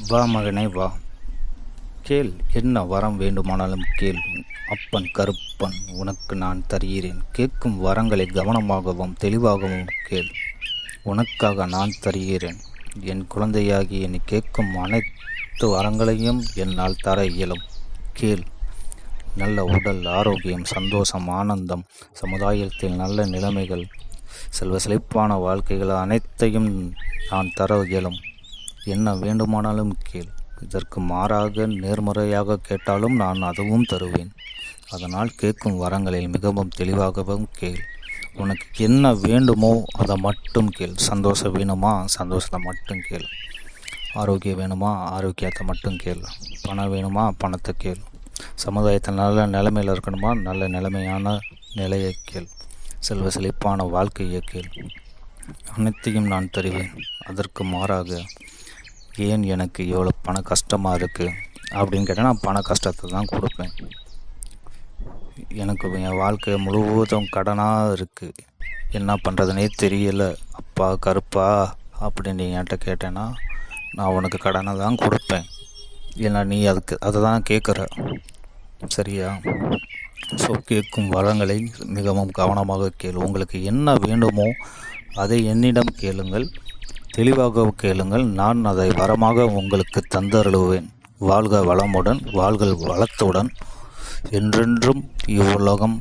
வா மகனே வா, கேள், என்ன வரம் வேண்டுமானாலும் கேள். அப்பன் கருப்பன் உனக்கு நான் தருகிறேன். கேட்கும் வரங்களை கவனமாகவும் தெளிவாகவும் கேள். உனக்காக நான் தருகிறேன். என் குழந்தையாகி என்னை கேட்கும் அனைத்து வரங்களையும் என்னால் தர இயலும். கேள். நல்ல உடல் ஆரோக்கியம், சந்தோஷம், ஆனந்தம், சமுதாயத்தில் நல்ல நிலைமைகள், செல்வ செழிப்பான வாழ்க்கைகள் அனைத்தையும் நான் தர இயலும். என்ன வேண்டுமானாலும் கேள். இதற்கு மாறாக நேர்மறையாக கேட்டாலும் நான் அதுவும் தருவேன். அதனால் கேட்கும் வரங்களில் மிகவும் தெளிவாகவும் கேள். உனக்கு என்ன வேண்டுமோ அதை மட்டும் கேள். சந்தோஷம் வேணுமா, சந்தோஷத்தை மட்டும் கேள். ஆரோக்கியம் வேணுமா, ஆரோக்கியத்தை மட்டும் கேள். பணம் வேணுமா, பணத்தை கேள். சமுதாயத்தில் நல்ல நிலைமையில் இருக்கணுமா, நல்ல நிலைமையான நிலையை கேள். செல்வ செழிப்பான வாழ்க்கையை கேள். அனைத்தையும் நான் தருவேன். அதற்கு மாறாக ஏன் எனக்கு இவ்வளோ பண கஷ்டமாக இருக்குது அப்படின்னு கேட்டால் நான் பண கஷ்டத்தை தான் கொடுப்பேன். எனக்கு என் வாழ்க்கை முழுவதும் கடனாக இருக்குது, என்ன பண்ணுறதுனே தெரியலை அப்பா கருப்பா அப்படின்னு நீ என்கிட்ட கேட்டேன்னா நான் உனக்கு கடனை தான் கொடுப்பேன். ஏன்னா நீ அதை தான் கேட்குற, சரியா? ஸோ கேட்கும் வரங்களை மிகவும் கவனமாக கேளு. உங்களுக்கு என்ன வேண்டுமோ அதை என்னிடம் கேளுங்கள், தெளிவாக கேளுங்கள். நான் அதை வரமாக உங்களுக்கு தந்தருளுவேன். வாழ்க வளமுடன், வாழ்க வளத்துடன். என்றென்றும் இவ்வுலகம்